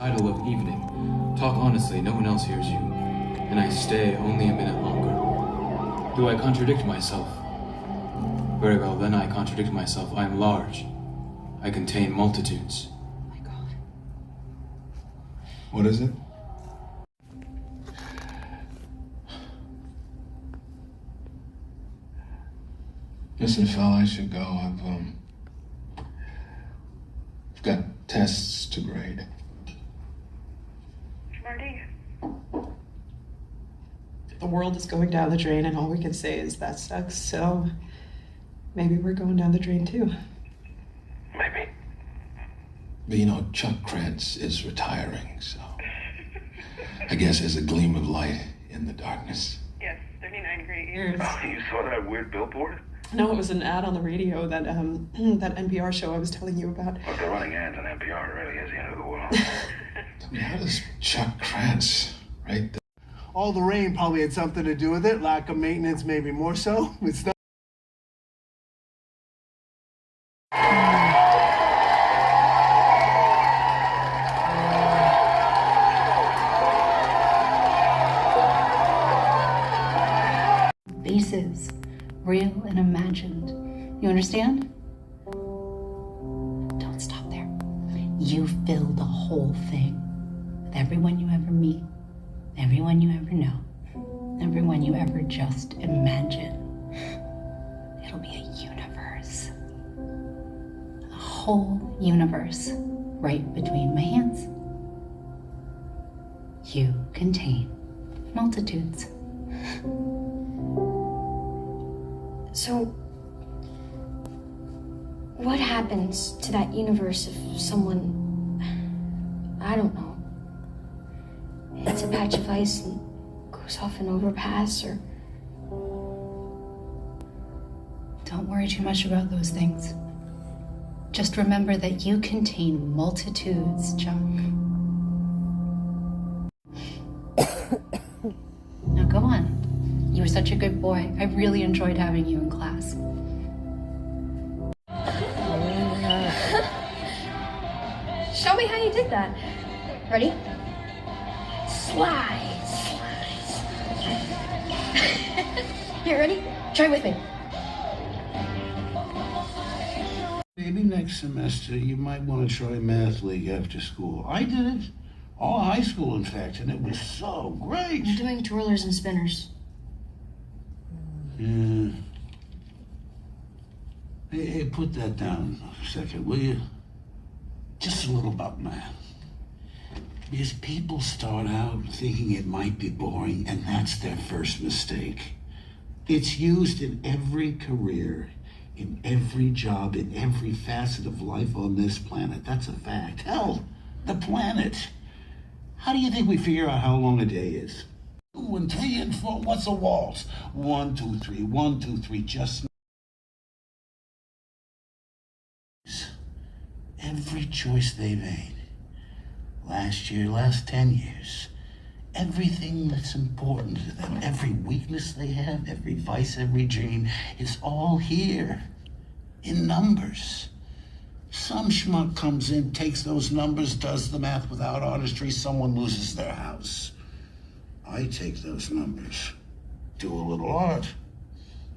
Idle of evening. Talk honestly, no one else hears you. And I stay only a minute longer. Do I contradict myself? Very well, then I contradict myself. I am large. I contain multitudes. Oh my God. What is it? Listen, fella, I should go. I've got tests to grade. Marty. The world is going down the drain, and all we can say is that sucks. So maybe we're going down the drain too. Maybe. But you know, Chuck Krantz is retiring, so I guess there's a gleam of light in the darkness. Yes, 39 great years. Oh, you saw that weird billboard? No, it was an ad on the radio, that that NPR show I was telling you about. Look, they're running ads on NPR. It really is the end of the world. I mean, how does Chuck Krantz write that? All the rain probably had something to do with it. Lack of maintenance, maybe more so. It's not. Bases, real and imagined. You understand? Don't stop there. You fill the whole thing with everyone you ever meet, everyone you ever know, everyone you ever just imagine. It'll be a universe. A whole universe right between my hands. You contain multitudes. So, what happens to that universe if someone, I don't know, hits a patch of ice and goes off an overpass, or... Don't worry too much about those things. Just remember that you contain multitudes, Chuck. Now go on. You were such a good boy. I really enjoyed having you in class. Show me how you did that. Ready? Slide, slide. You ready? Try with me. Maybe next semester you might want to try Math League after school. I did it. All high school, in fact, and it was so great. I'm doing twirlers and spinners. Yeah. Hey, put that down a second, will you? Just a little about math. Because people start out thinking it might be boring, and that's their first mistake. It's used in every career, in every job, in every facet of life on this planet. That's a fact. Hell, the planet. How do you think we figure out how long a day is? 2 and 3 and 4, what's a waltz? 1, 2, 3, 1, 2, 3, just... Every choice they made, last year, last 10 years, everything that's important to them, every weakness they have, every vice, every dream, it's all here, in numbers. Some schmuck comes in, takes those numbers, does the math without artistry, someone loses their house. I take those numbers, do a little art.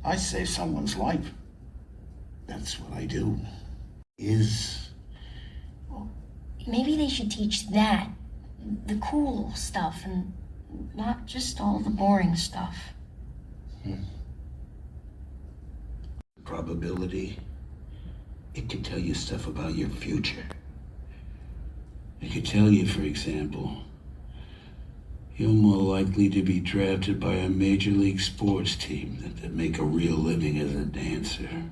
I save someone's life. That's what I do. Maybe they should teach that, the cool stuff, and not just all the boring stuff. Probability, it can tell you stuff about your future. It could tell you, for example, you're more likely to be drafted by a major league sports team than to make a real living as a dancer.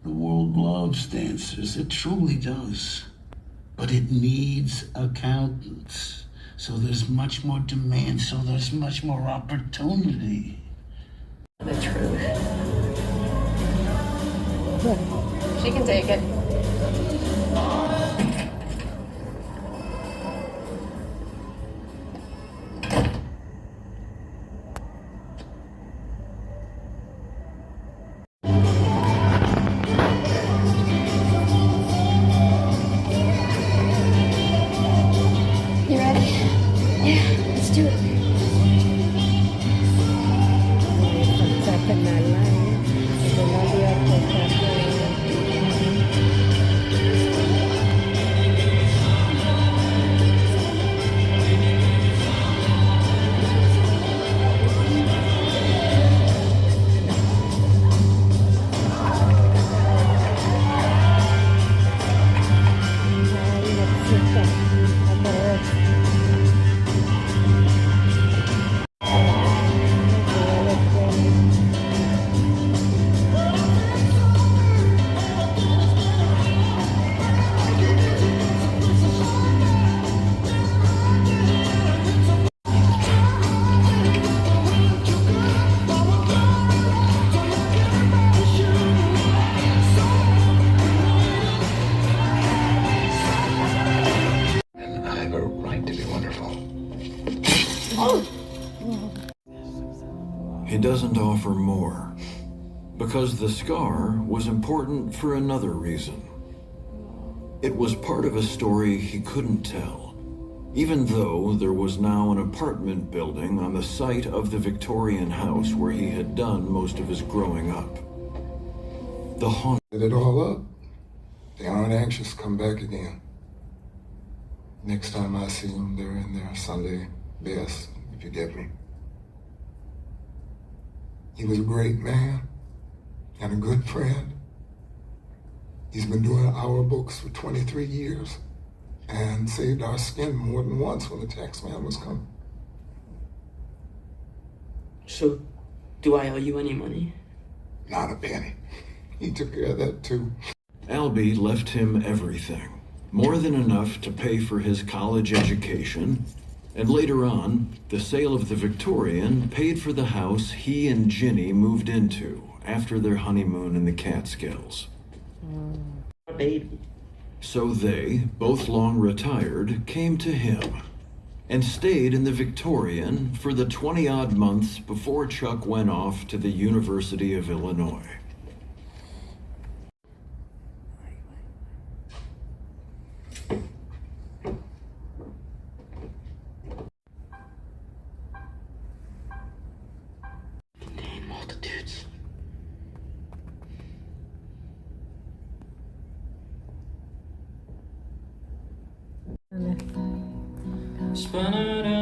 The world loves dancers, it truly does. But it needs accountants. So there's much more demand, so there's much more opportunity. The truth. She can take it. he doesn't offer more, because the scar was important for another reason. It was part of a story he couldn't tell, even though there was now an apartment building on the site of the Victorian house where he had done most of his growing up. The haunt it all up. They aren't anxious to come back again. Next time I see them, they're in their Sunday best, if you get me. He was a great man and a good friend. He's been doing our books for 23 years and saved our skin more than once when the tax man was coming. So, do I owe you any money? Not a penny. He took care of that too. Albie left him everything, more than enough to pay for his college education, and later on, the sale of the Victorian paid for the house he and Ginny moved into after their honeymoon in the Catskills. Baby. So they, both long retired, came to him and stayed in the Victorian for the 20-odd months before Chuck went off to the University of Illinois. Multitudes. Spun it